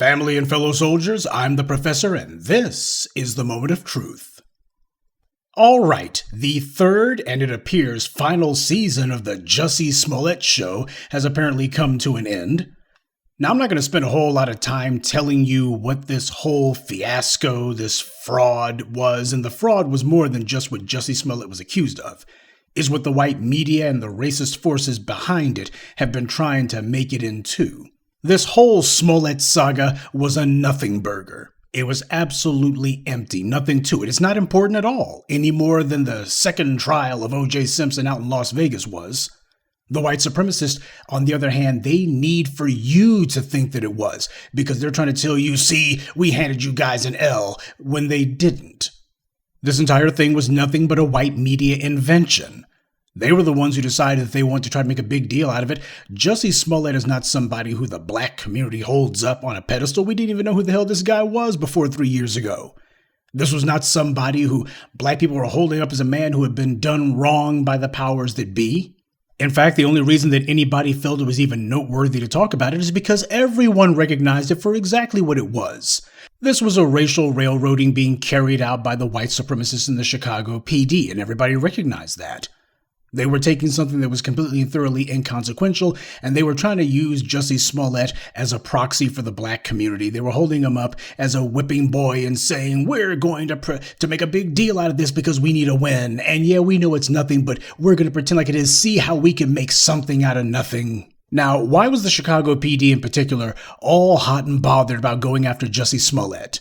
Family and fellow soldiers, I'm the Professor, and this is the Moment of Truth. All right, the third, and it appears final season of the Jussie Smollett show has apparently come to an end. Now, I'm not going to spend a whole lot of time telling you what this whole fiasco, this fraud was, and the fraud was more than just what Jussie Smollett was accused of. Is what the white media and the racist forces behind it have been trying to make it into. This whole Smollett saga was a nothing burger. It was absolutely empty, nothing to it. It's not important at all, any more than the second trial of O.J. Simpson out in Las Vegas was. The white supremacists, on the other hand, they need for you to think that it was, because they're trying to tell you, see, we handed you guys an L, when they didn't. This entire thing was nothing but a white media invention. They were the ones who decided that they want to try to make a big deal out of it. Jussie Smollett is not somebody who the black community holds up on a pedestal. We didn't even know who the hell this guy was before 3 years ago. This was not somebody who black people were holding up as a man who had been done wrong by the powers that be. In fact, the only reason that anybody felt it was even noteworthy to talk about it is because everyone recognized it for exactly what it was. This was a racial railroading being carried out by the white supremacists in the Chicago PD, and everybody recognized that. They were taking something that was completely and thoroughly inconsequential, and they were trying to use Jussie Smollett as a proxy for the black community. They were holding him up as a whipping boy and saying, we're going to make a big deal out of this because we need a win. And yeah, we know it's nothing, but we're going to pretend like it is. See how we can make something out of nothing. Now, why was the Chicago PD in particular all hot and bothered about going after Jussie Smollett?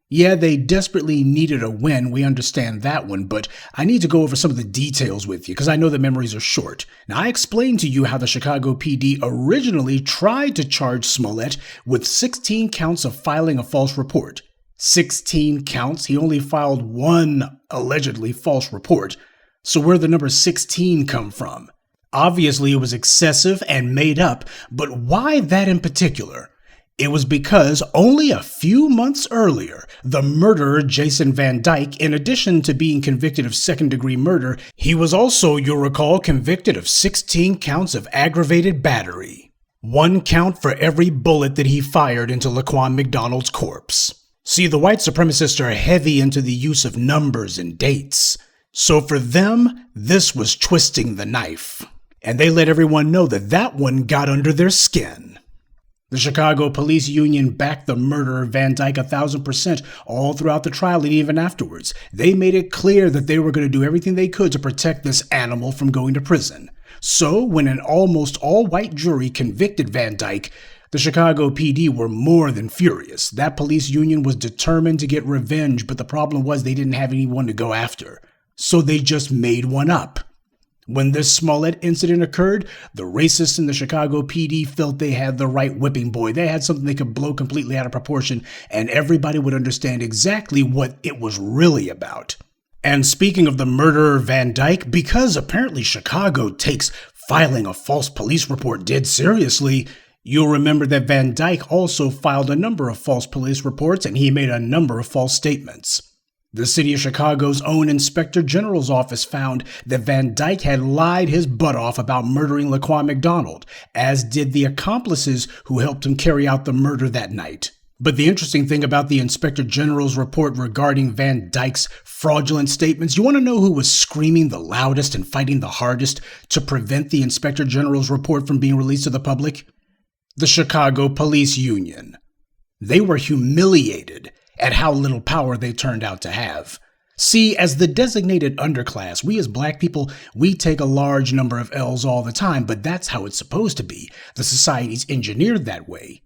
Yeah, they desperately needed a win, we understand that one, but I need to go over some of the details with you because I know the memories are short. Now, I explained to you how the Chicago PD originally tried to charge Smollett with 16 counts of filing a false report. 16 counts? He only filed one allegedly false report. So where'd the number 16 come from? Obviously, it was excessive and made up, but why that in particular? It was because only a few months earlier, the murderer Jason Van Dyke, in addition to being convicted of second-degree murder, he was also, you'll recall, convicted of 16 counts of aggravated battery. 1 count for every bullet that he fired into LAQuan McDonald's corpse. See, the white supremacists are heavy into the use of numbers and dates. So for them, this was twisting the knife. And they let everyone know that that one got under their skin. The Chicago Police Union backed the murderer Van Dyke 1,000% all throughout the trial and even afterwards. They made it clear that they were going to do everything they could to protect this animal from going to prison. So when an almost all-white jury convicted Van Dyke, the Chicago PD were more than furious. That police union was determined to get revenge, but the problem was they didn't have anyone to go after. So they just made one up. When this Smollett incident occurred, the racists in the Chicago PD felt they had the right whipping boy. They had something they could blow completely out of proportion, and everybody would understand exactly what it was really about. And speaking of the murderer Van Dyke, because apparently Chicago takes filing a false police report dead seriously, you'll remember that Van Dyke also filed a number of false police reports, and he made a number of false statements. The city of Chicago's own Inspector General's office found that Van Dyke had lied his butt off about murdering LAQuan McDonald, as did the accomplices who helped him carry out the murder that night. But the interesting thing about the Inspector General's report regarding Van Dyke's fraudulent statements, you want to know who was screaming the loudest and fighting the hardest to prevent the Inspector General's report from being released to the public? The Chicago Police Union. They were humiliated at how little power they turned out to have. See, as the designated underclass, we as black people, we take a large number of L's all the time, but that's how it's supposed to be. The society's engineered that way.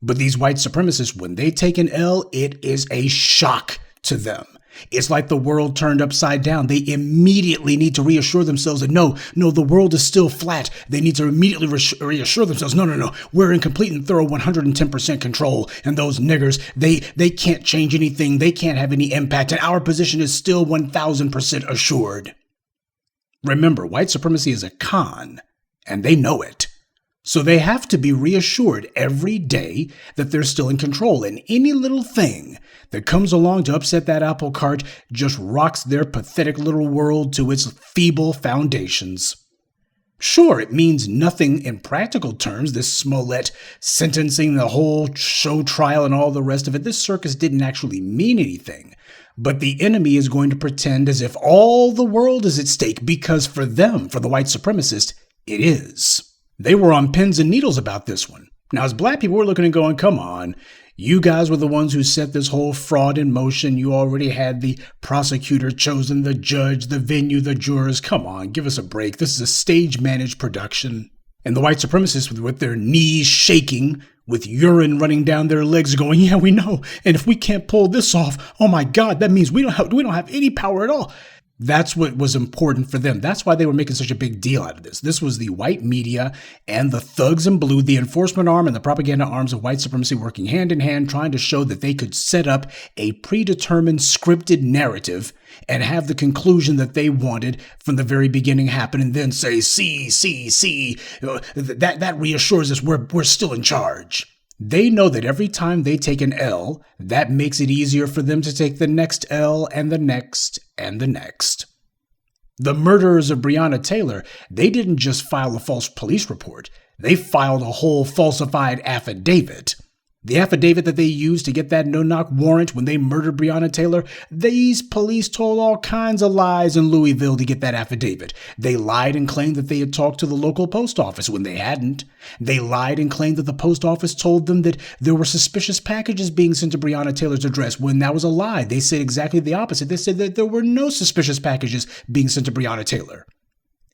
But these white supremacists, when they take an L, it is a shock to them. It's like the world turned upside down. They immediately need to reassure themselves that no, the world is still flat. They need to immediately reassure themselves, no, we're in complete and thorough 110% control. And those niggers, they can't change anything. They can't have any impact. And our position is still 1,000% assured. Remember, white supremacy is a con, and they know it. So they have to be reassured every day that they're still in control, and any little thing that comes along to upset that apple cart just rocks their pathetic little world to its feeble foundations. Sure, it means nothing in practical terms, this Smollett sentencing, the whole show trial and all the rest of it. This circus didn't actually mean anything. But the enemy is going to pretend as if all the world is at stake because for them, for the white supremacists, it is. They were on pins and needles about this one. Now, as black people, we're looking and going, come on. You guys were the ones who set this whole fraud in motion. You already had the prosecutor chosen, the judge, the venue, the jurors. Come on, give us a break. This is a stage-managed production. And the white supremacists with their knees shaking, with urine running down their legs going, yeah, we know. And if we can't pull this off, oh my God, that means we don't have any power at all. That's what was important for them. That's why they were making such a big deal out of this. This was the white media and the thugs in blue, the enforcement arm and the propaganda arms of white supremacy working hand in hand, trying to show that they could set up a predetermined scripted narrative and have the conclusion that they wanted from the very beginning happen and then say, see, that reassures us we're still in charge. They know that every time they take an L, that makes it easier for them to take the next L and the next and the next. The murderers of Breonna Taylor, they didn't just file a false police report. They filed a whole falsified affidavit. The affidavit that they used to get that no-knock warrant when they murdered Breonna Taylor, these police told all kinds of lies in Louisville to get that affidavit. They lied and claimed that they had talked to the local post office when they hadn't. They lied and claimed that the post office told them that there were suspicious packages being sent to Breonna Taylor's address when that was a lie. They said exactly the opposite. They said that there were no suspicious packages being sent to Breonna Taylor.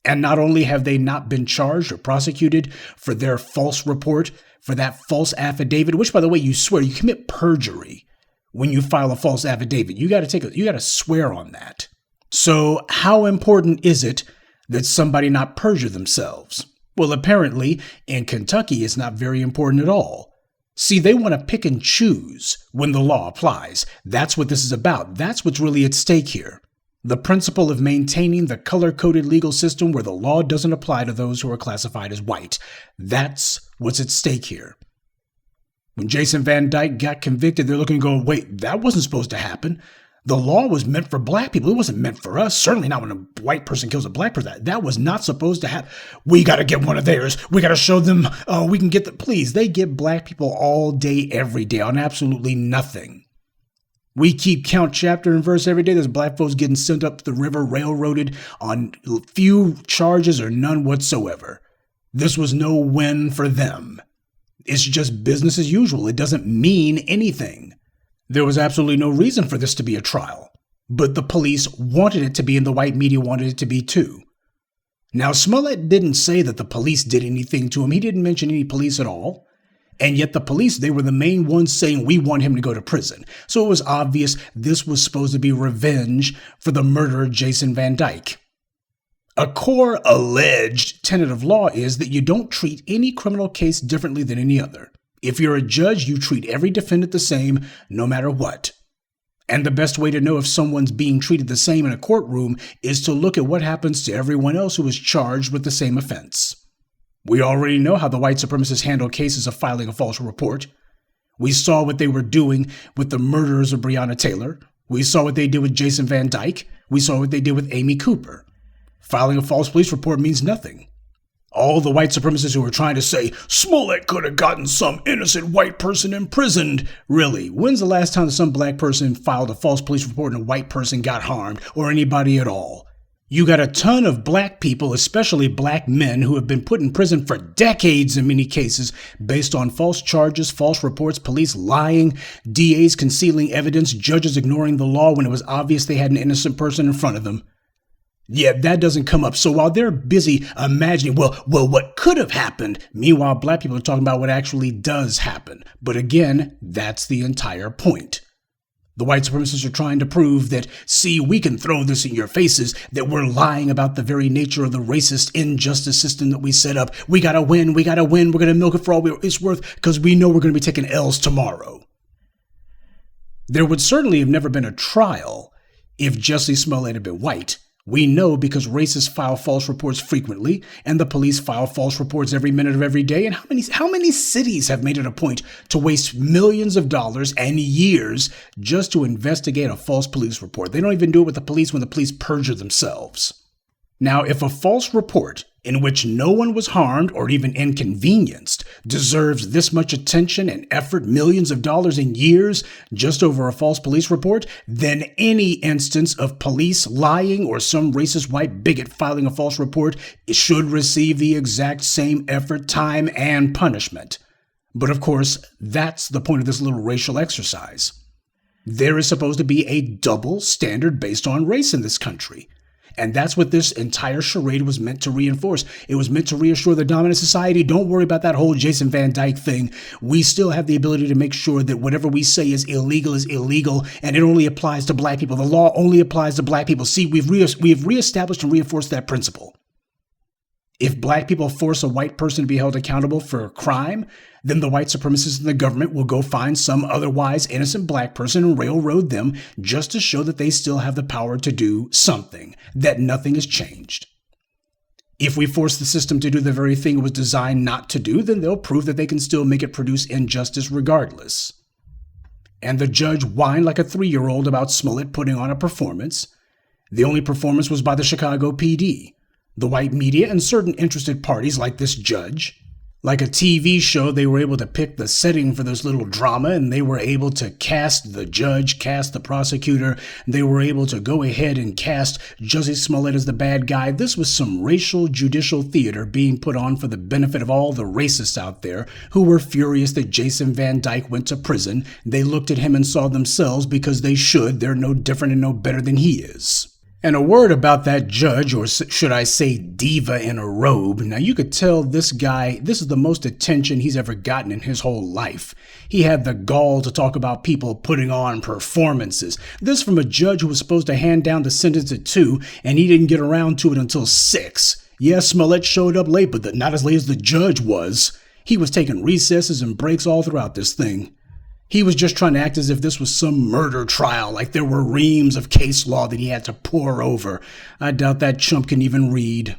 And not only have they not been charged or prosecuted for their false report, for that false affidavit, which, by the way, you swear, you commit perjury when you file a false affidavit. You got to swear on that. So how important is it that somebody not perjure themselves? Well, apparently in Kentucky, it's not very important at all. See, they want to pick and choose when the law applies. That's what this is about. That's what's really at stake here. The principle of maintaining the color-coded legal system where the law doesn't apply to those who are classified as white. That's what's at stake here. When Jason Van Dyke got convicted, they're looking and going, wait, that wasn't supposed to happen. The law was meant for black people. It wasn't meant for us. Certainly not when a white person kills a black person. That was not supposed to happen. We got to get one of theirs. We got to show them we can get the... Please, they get black people all day, every day on absolutely nothing. We keep count chapter and verse every day. There's black folks getting sent up the river, railroaded on few charges or none whatsoever. This was no win for them. It's just business as usual. It doesn't mean anything. There was absolutely no reason for this to be a trial, but the police wanted it to be and the white media wanted it to be too. Now, Smollett didn't say that the police did anything to him. He didn't mention any police at all. And yet the police, they were the main ones saying, we want him to go to prison. So it was obvious this was supposed to be revenge for the murderer Jason Van Dyke. A core alleged tenet of law is that you don't treat any criminal case differently than any other. If you're a judge, you treat every defendant the same, no matter what. And the best way to know if someone's being treated the same in a courtroom is to look at what happens to everyone else who is charged with the same offense. We already know how the white supremacists handle cases of filing a false report. We saw what they were doing with the murderers of Breonna Taylor. We saw what they did with Jason Van Dyke. We saw what they did with Amy Cooper. Filing a false police report means nothing. All the white supremacists who were trying to say, Smollett could have gotten some innocent white person imprisoned. Really, when's the last time some black person filed a false police report and a white person got harmed, or anybody at all? You got a ton of black people, especially black men, who have been put in prison for decades in many cases based on false charges, false reports, police lying, DAs concealing evidence, judges ignoring the law when it was obvious they had an innocent person in front of them. Yeah, that doesn't come up. So while they're busy imagining, well, what could have happened, meanwhile, black people are talking about what actually does happen. But again, that's the entire point. The white supremacists are trying to prove that, see, we can throw this in your faces, that we're lying about the very nature of the racist injustice system that we set up. We gotta win, we're gonna milk it for all it's worth, because we know we're gonna be taking L's tomorrow. There would certainly have never been a trial if Jussie Smollett had been white. We know because racists file false reports frequently, and the police file false reports every minute of every day. And how many cities have made it a point to waste millions of dollars and years just to investigate a false police report? They don't even do it with the police when the police perjure themselves. Now, if a false report in which no one was harmed or even inconvenienced deserves this much attention and effort, millions of dollars and years just over a false police report, then any instance of police lying or some racist white bigot filing a false report should receive the exact same effort, time, and punishment. But of course, that's the point of this little racial exercise. There is supposed to be a double standard based on race in this country. And that's what this entire charade was meant to reinforce. It was meant to reassure the dominant society, don't worry about that whole Jason Van Dyke thing. We still have the ability to make sure that whatever we say is illegal, and it only applies to black people. The law only applies to black people. See, we've reestablished and reinforced that principle. If black people force a white person to be held accountable for a crime, then the white supremacists in the government will go find some otherwise innocent black person and railroad them just to show that they still have the power to do something, that nothing has changed. If we force the system to do the very thing it was designed not to do, then they'll prove that they can still make it produce injustice regardless. And the judge whined like a 3-year-old about Smollett putting on a performance. The only performance was by the Chicago PD, the white media, and certain interested parties like this judge. Like a TV show, they were able to pick the setting for this little drama, and they were able to cast the judge, cast the prosecutor. They were able to go ahead and cast Jussie Smollett as the bad guy. This was some racial judicial theater being put on for the benefit of all the racists out there who were furious that Jason Van Dyke went to prison. They looked at him and saw themselves because they should. They're no different and no better than he is. And a word about that judge, or should I say diva in a robe. Now you could tell this guy, this is the most attention he's ever gotten in his whole life. He had the gall to talk about people putting on performances. This from a judge who was supposed to hand down the sentence at 2, and he didn't get around to it until 6. Yes, Smollett showed up late, but not as late as the judge was. He was taking recesses and breaks all throughout this thing. He was just trying to act as if this was some murder trial, like there were reams of case law that he had to pore over. I doubt that chump can even read.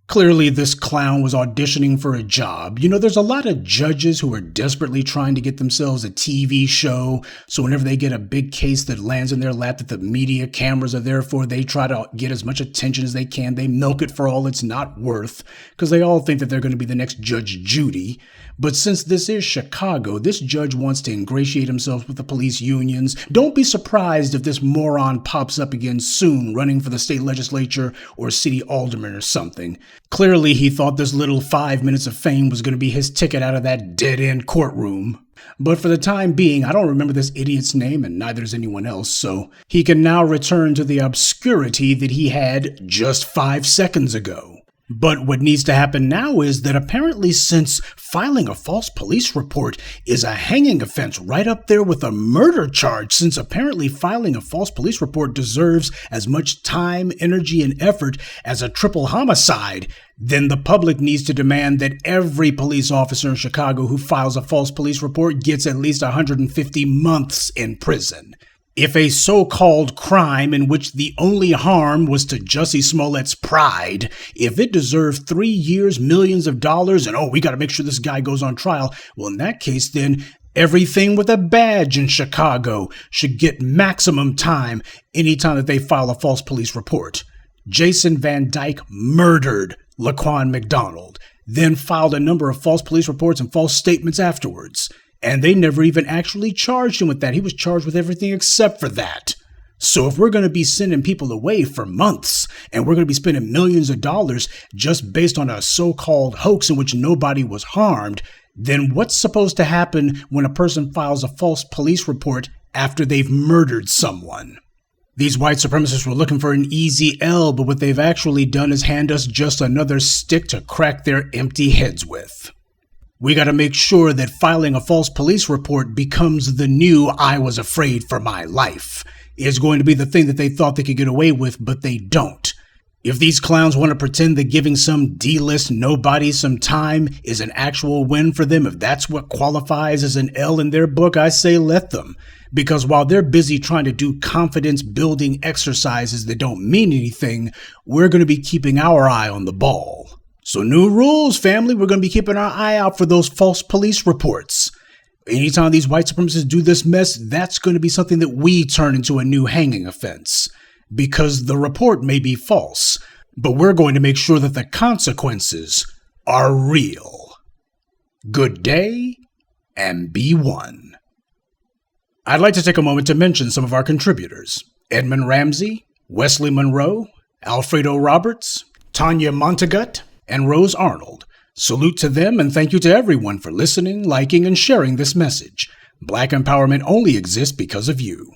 Clearly, this clown was auditioning for a job. You know, there's a lot of judges who are desperately trying to get themselves a TV show. So whenever they get a big case that lands in their lap that the media cameras are there for, they try to get as much attention as they can. They milk it for all it's not worth because they all think that they're going to be the next Judge Judy. But since this is Chicago, this judge wants to ingratiate himself with the police unions. Don't be surprised if this moron pops up again soon, running for the state legislature or city alderman or something. Clearly, he thought this little 5 minutes of fame was going to be his ticket out of that dead-end courtroom. But for the time being, I don't remember this idiot's name, and neither does anyone else, so he can now return to the obscurity that he had just 5 seconds ago. But what needs to happen now is that apparently since filing a false police report is a hanging offense right up there with a murder charge, since apparently filing a false police report deserves as much time, energy, and effort as a triple homicide, then the public needs to demand that every police officer in Chicago who files a false police report gets at least 150 months in prison. If a so-called crime in which the only harm was to Jussie Smollett's pride, if it deserved 3 years, millions of dollars, and we got to make sure this guy goes on trial, well, in that case, then everything with a badge in Chicago should get maximum time anytime that they file a false police report. Jason Van Dyke murdered LAQuan McDonald, then filed a number of false police reports and false statements afterwards. And they never even actually charged him with that. He was charged with everything except for that. So if we're going to be sending people away for months and we're going to be spending millions of dollars just based on a so-called hoax in which nobody was harmed, then what's supposed to happen when a person files a false police report after they've murdered someone? These white supremacists were looking for an easy L, but what they've actually done is hand us just another stick to crack their empty heads with. We got to make sure that filing a false police report becomes the new "I was afraid for my life" is going to be the thing that they thought they could get away with, but they don't. If these clowns want to pretend that giving some D-list nobody some time is an actual win for them, if that's what qualifies as an L in their book, I say let them. Because while they're busy trying to do confidence-building exercises that don't mean anything, we're going to be keeping our eye on the ball. So new rules, family. We're going to be keeping our eye out for those false police reports. Anytime these white supremacists do this mess, that's going to be something that we turn into a new hanging offense. Because the report may be false, but we're going to make sure that the consequences are real. Good day, and be one. I'd like to take a moment to mention some of our contributors: Edmund Ramsey, Wesley Monroe, Alfredo Roberts, Tanya Montagut, and Rose Arnold. Salute to them, and thank you to everyone for listening, liking, and sharing this message. Black empowerment only exists because of you.